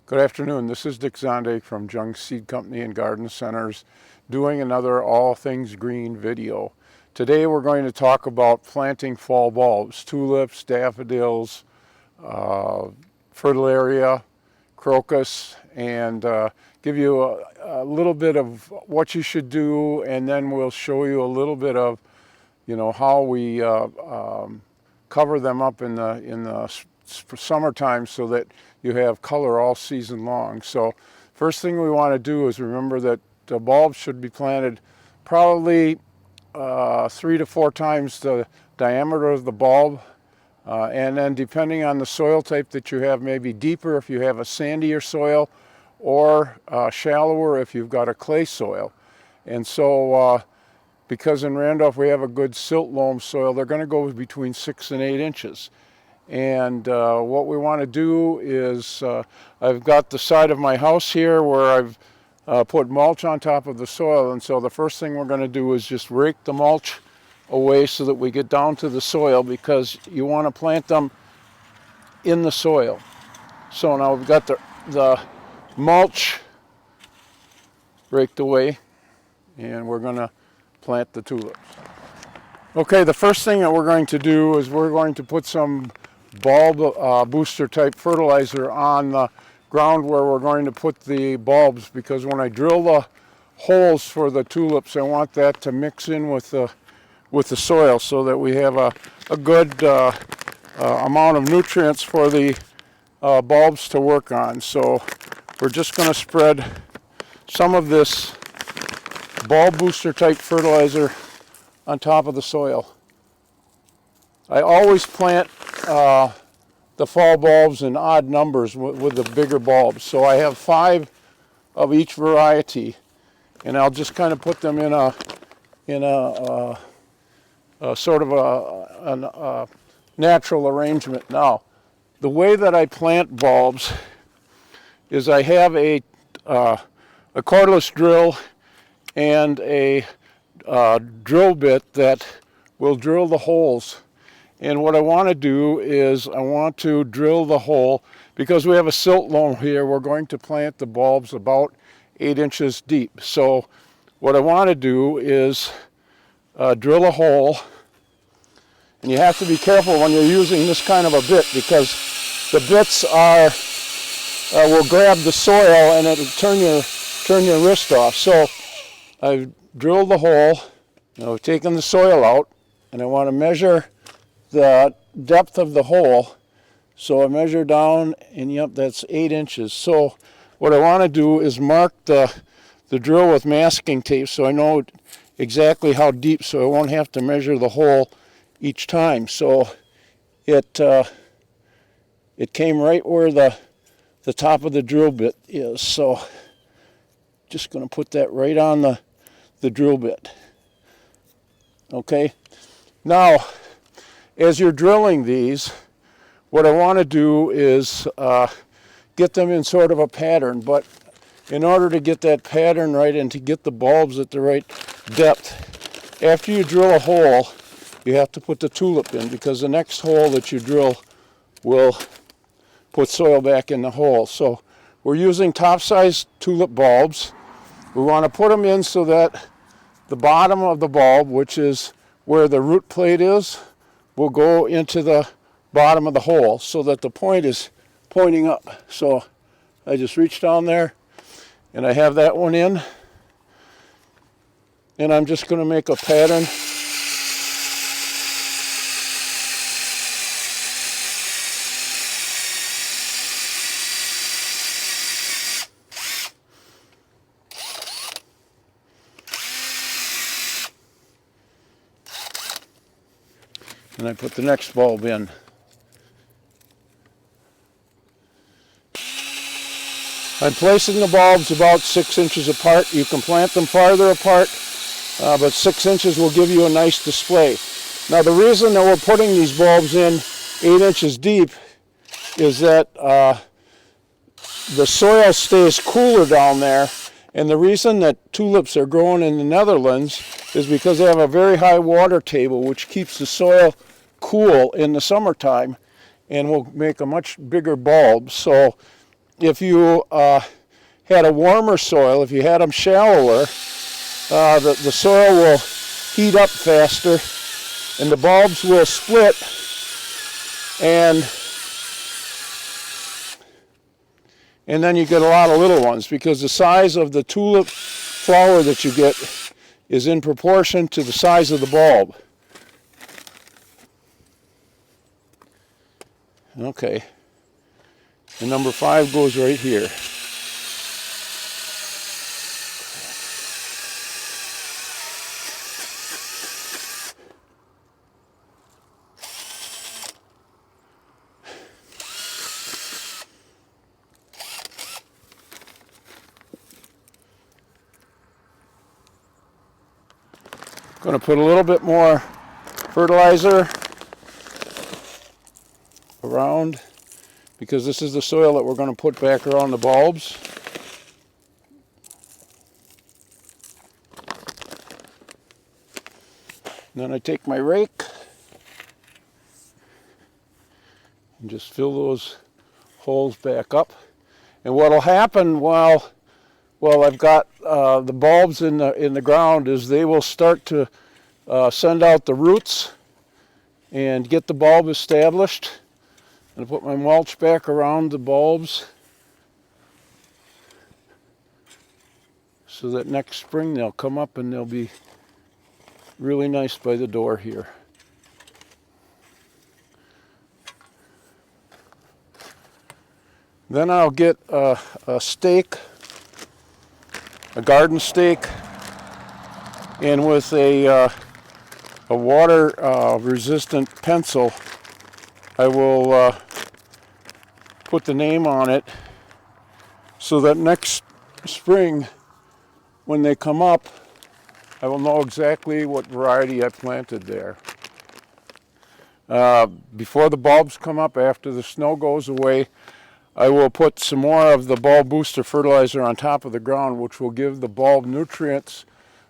Good afternoon. This is Dick Zondag from Jung Seed Company and Garden Centers doing another All Things Green video. Today we're going to talk about planting fall bulbs, tulips, daffodils, fritillaria, crocus, and give you a little bit of what you should do, and then we'll show you a little bit of how we cover them up in the summertime so that you have color all season long. So first thing we want to do is remember that the bulbs should be planted probably 3 to 4 times the diameter of the bulb, and then depending on the soil type that you have, maybe deeper if you have a sandier soil, or shallower if you've got a clay soil. And so because in Randolph we have a good silt loam soil, they're going to go between 6 and 8 inches. And what we want to do is, I've got the side of my house here where I've put mulch on top of the soil, and so the first thing we're going to do is just rake the mulch away so that we get down to the soil, because you want to plant them in the soil. So now we've got the mulch raked away, and we're going to plant the tulips. Okay, the first thing that we're going to do is we're going to put some bulb booster type fertilizer on the ground where we're going to put the bulbs, because when I drill the holes for the tulips, I want that to mix in with the soil so that we have a good amount of nutrients for the bulbs to work on. So we're just going to spread some of this bulb booster type fertilizer on top of the soil. I always plant the fall bulbs in odd numbers with the bigger bulbs. So I have 5 of each variety, and I'll just kind of put them in a sort of a natural arrangement. Now, the way that I plant bulbs is I have a cordless drill and a drill bit that will drill the holes. And what I want to do is I want to drill the hole, because we have a silt loam here. We're going to plant the bulbs about 8 inches deep. So what I want to do is drill a hole, and you have to be careful when you're using this kind of a bit, because the bits will grab the soil and it'll turn your wrist off. So I've drilled the hole, I've taken the soil out, and I want to measure the depth of the hole. So I measure down, and yep, that's 8 inches. So what I want to do is mark the drill with masking tape so I know exactly how deep, so I won't have to measure the hole each time. So it came right where the top of the drill bit is. So just going to put that right on the drill bit. Okay, now as you're drilling these, what I want to do is get them in sort of a pattern. But in order to get that pattern right and to get the bulbs at the right depth, after you drill a hole, you have to put the tulip in, because the next hole that you drill will put soil back in the hole. So we're using top-sized tulip bulbs. We want to put them in so that the bottom of the bulb, which is where the root plate is, will go into the bottom of the hole so that the point is pointing up. So I just reach down there and I have that one in, and I'm just going to make a pattern. And I put the next bulb in. I'm placing the bulbs about 6 inches apart. You can plant them farther apart, but 6 inches will give you a nice display. Now the reason that we're putting these bulbs in 8 inches deep is that the soil stays cooler down there, and the reason that tulips are growing in the Netherlands is because they have a very high water table, which keeps the soil cool in the summertime and will make a much bigger bulb. So if you had a warmer soil, if you had them shallower, the soil will heat up faster and the bulbs will split, and then you get a lot of little ones because the size of the tulip flower that you get is in proportion to the size of the bulb. Okay, and number 5 goes right here. Going to put a little bit more fertilizer around because this is the soil that we're going to put back around the bulbs. And then I take my rake and just fill those holes back up. And what will happen while I've got the bulbs in the ground is they will start to send out the roots and get the bulb established. And I put my mulch back around the bulbs so that next spring they'll come up and they'll be really nice by the door here. Then I'll get a stake, a garden stake, and with a water resistant pencil I will put the name on it so that next spring when they come up I will know exactly what variety I planted there. Before the bulbs come up, after the snow goes away, I will put some more of the bulb booster fertilizer on top of the ground, which will give the bulb nutrients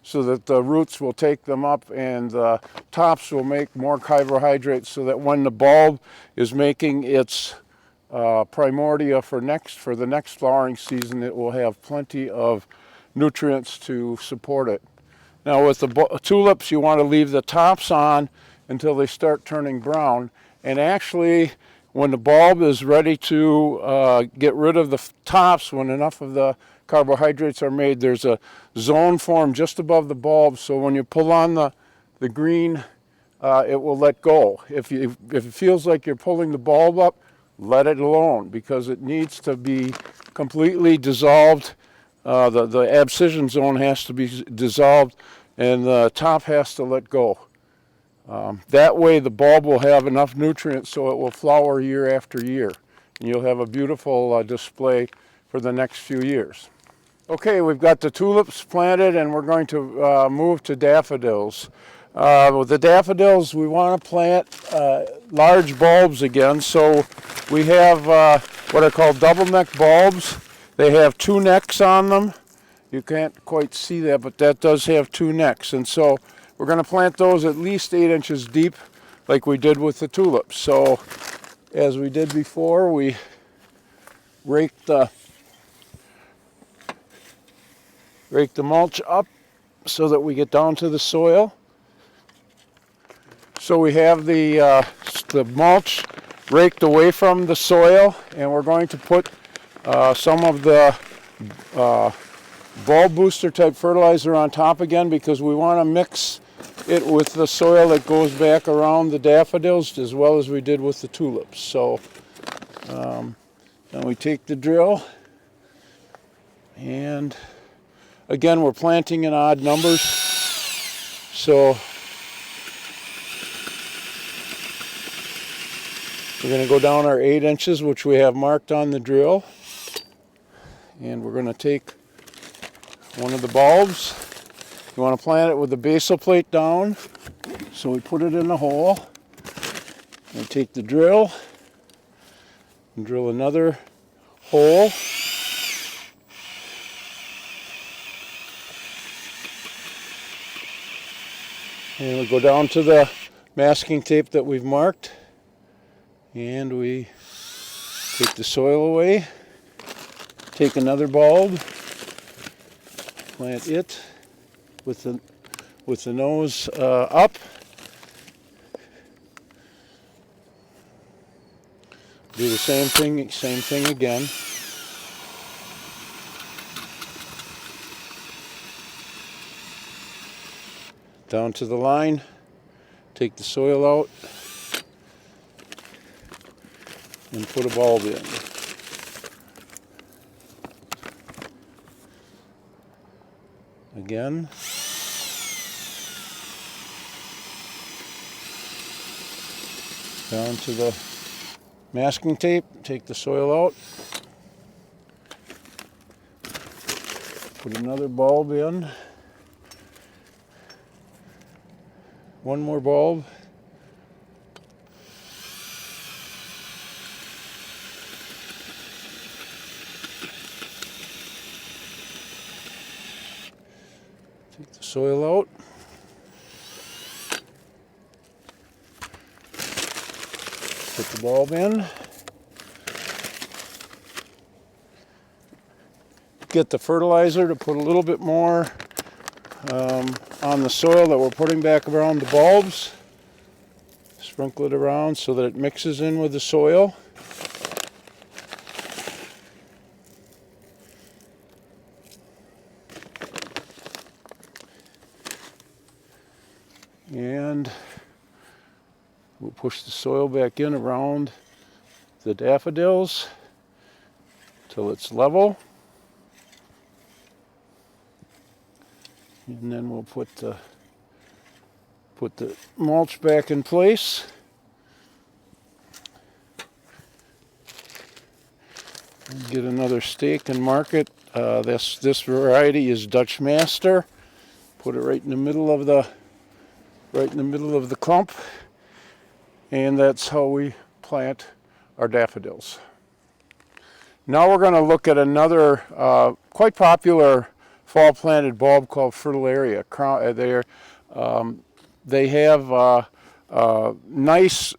so that the roots will take them up and the tops will make more carbohydrates so that when the bulb is making its primordia for the next flowering season, it will have plenty of nutrients to support it. Now with the tulips, you want to leave the tops on until they start turning brown, and actually when the bulb is ready to get rid of the tops, when enough of the carbohydrates are made, there's a zone formed just above the bulb, so when you pull on the green, it will let go. If it feels like you're pulling the bulb up, let it alone, because it needs to be completely dissolved. The abscission zone has to be dissolved and the top has to let go. That way the bulb will have enough nutrients so it will flower year after year. And you'll have a beautiful display for the next few years. Okay, we've got the tulips planted and we're going to move to daffodils. With the daffodils, we want to plant large bulbs again. So we have what are called double neck bulbs. They have 2 necks on them. You can't quite see that, but that does have 2 necks. And so we're going to plant those at least 8 inches deep like we did with the tulips. So as we did before, we rake the mulch up so that we get down to the soil. So we have the mulch raked away from the soil, and we're going to put some of the bulb booster type fertilizer on top again, because we want to mix it with the soil that goes back around the daffodils as well as we did with the tulips. So then we take the drill, and again we're planting in odd numbers, so we're going to go down our 8 inches, which we have marked on the drill, and we're going to take one of the bulbs. You want to plant it with the basal plate down, so we put it in the hole, and take the drill and drill another hole. And we go down to the masking tape that we've marked, and we take the soil away. Take another bulb, plant it with the nose up. Do the same thing again. Down to the line, take the soil out, and put a bulb in. Again. Down to the masking tape, take the soil out. Put another bulb in. One more bulb. Take the soil out. Put the bulb in. Get the fertilizer to put a little bit more on the soil that we're putting back around the bulbs. Sprinkle it around so that it mixes in with the soil. And we'll push the soil back in around the daffodils till it's level. And then we'll put the mulch back in place. Get another stake and mark it. This variety is Dutch Master. Put it right in the middle of the clump, and that's how we plant our daffodils. Now we're going to look at another quite popular fall planted bulb called Fritillaria. They have a nice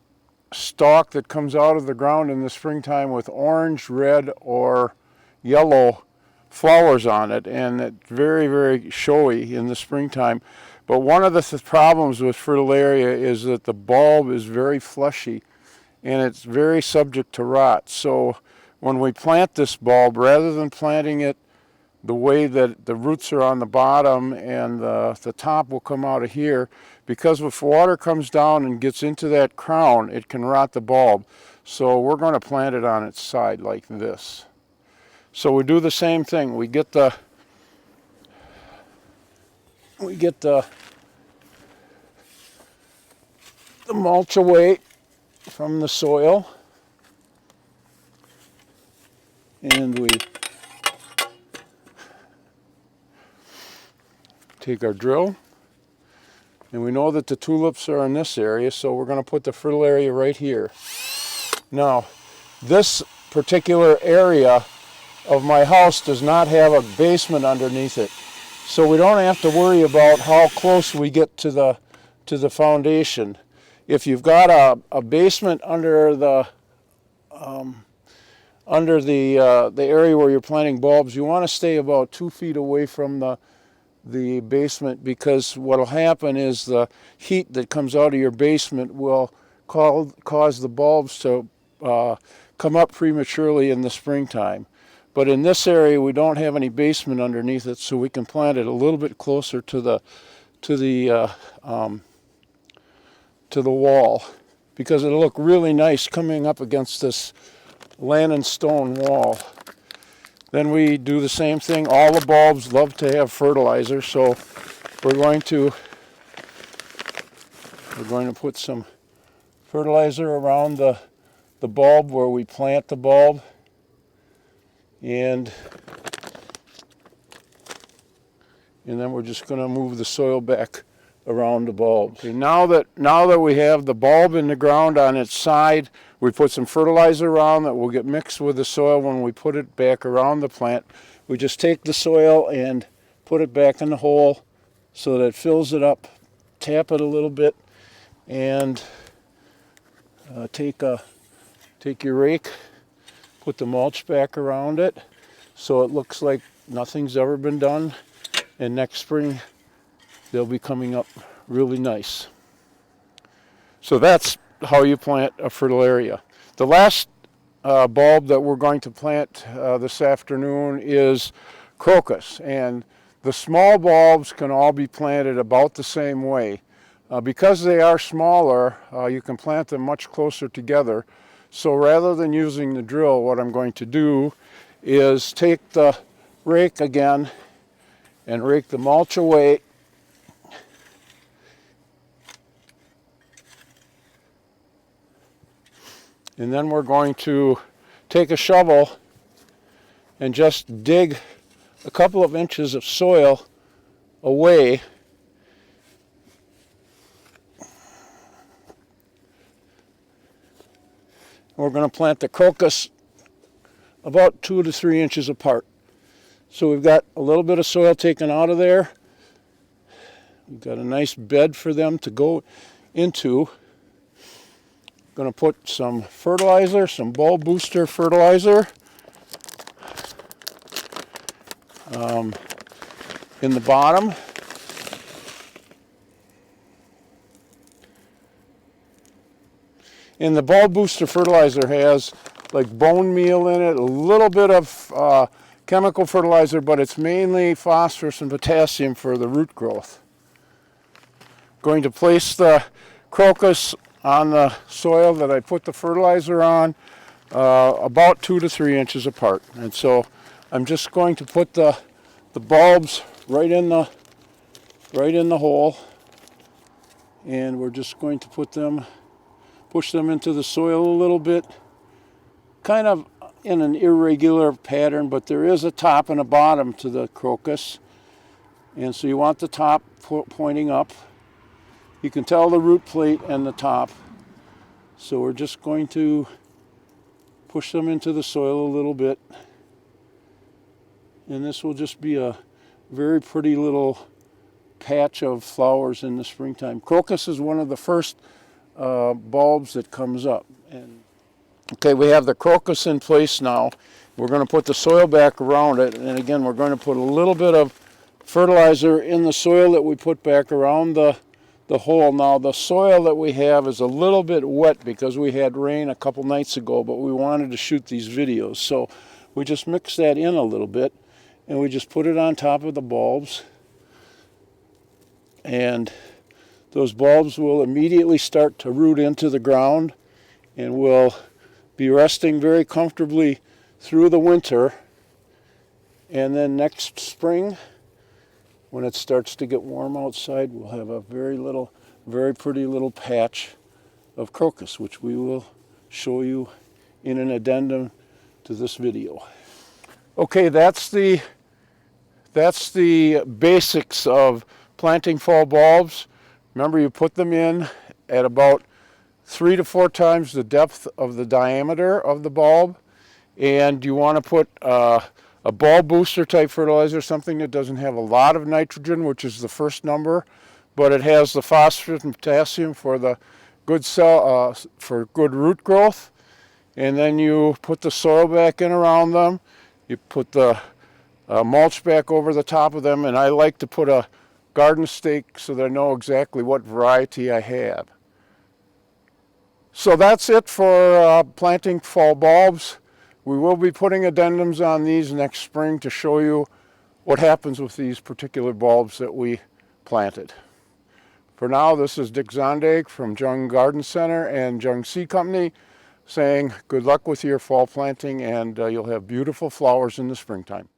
stalk that comes out of the ground in the springtime with orange, red, or yellow flowers on it, and it's very, very showy in the springtime. But one of the problems with Fritillaria is that the bulb is very fleshy and it's very subject to rot. So when we plant this bulb, rather than planting it the way that the roots are on the bottom and the top will come out of here, because if water comes down and gets into that crown, it can rot the bulb. So we're going to plant it on its side like this. So we do the same thing. We get the mulch away from the soil, and we take our drill, and we know that the tulips are in this area, so we're going to put the Fritillaria right here. Now, this particular area of my house does not have a basement underneath it, so we don't have to worry about how close we get to the foundation. If you've got a basement under the area where you're planting bulbs, you want to stay about 2 feet away from the basement, because what will happen is the heat that comes out of your basement will cause the bulbs to come up prematurely in the springtime. But in this area we don't have any basement underneath it, so we can plant it a little bit closer to the wall, because it'll look really nice coming up against this Lannon stone wall. Then we do the same thing. All the bulbs love to have fertilizer, so we're going to put some fertilizer around the bulb where we plant the bulb, and then we're just going to move the soil back around the bulb. Okay, now that we have the bulb in the ground on its side, we put some fertilizer around that will get mixed with the soil when we put it back around the plant. We just take the soil and put it back in the hole so that it fills it up, tap it a little bit, and take your rake, put the mulch back around it, So it looks like nothing's ever been done, and next spring they'll be coming up really nice. So that's how you plant a fritillaria. The last bulb that we're going to plant this afternoon is crocus, and the small bulbs can all be planted about the same way. Because they are smaller, you can plant them much closer together. So rather than using the drill, what I'm going to do is take the rake again and rake the mulch away. And then we're going to take a shovel and just dig a couple of inches of soil away. We're going to plant the crocus about 2 to 3 inches apart. So we've got a little bit of soil taken out of there. We've got a nice bed for them to go into. Going to put some fertilizer, some bulb booster fertilizer in the bottom. And the bulb booster fertilizer has like bone meal in it, a little bit of chemical fertilizer, but it's mainly phosphorus and potassium for the root growth. Going to place the crocus on the soil that I put the fertilizer on, about 2 to 3 inches apart. And so I'm just going to put the bulbs right in the hole, and we're just going to push them into the soil a little bit, kind of in an irregular pattern, but there is a top and a bottom to the crocus. And so you want the top pointing up. You can tell the root plate and the top. So we're just going to push them into the soil a little bit. And this will just be a very pretty little patch of flowers in the springtime. Crocus is one of the first bulbs that comes up. And okay, we have the crocus in place now. We're going to put the soil back around it. And again, we're going to put a little bit of fertilizer in the soil that we put back around the hole. Now the soil that we have is a little bit wet because we had rain a couple nights ago, but we wanted to shoot these videos. So we just mix that in a little bit and we just put it on top of the bulbs. And those bulbs will immediately start to root into the ground and will be resting very comfortably through the winter. And then next spring, when it starts to get warm outside, we'll have a very pretty little patch of crocus, which we will show you in an addendum to this video. Okay, that's the basics of planting fall bulbs. Remember, you put them in at about 3 to 4 times the depth of the diameter of the bulb, and you want to put a bulb booster type fertilizer, something that doesn't have a lot of nitrogen, which is the first number, but it has the phosphorus and potassium for the good for good root growth. And then you put the soil back in around them. You put the mulch back over the top of them, and I like to put a garden stake so that I know exactly what variety I have. So that's it for planting fall bulbs. We will be putting addendums on these next spring to show you what happens with these particular bulbs that we planted. For now, this is Dick Zondag from Jung Garden Center and Jung Seed Company saying good luck with your fall planting, and you'll have beautiful flowers in the springtime.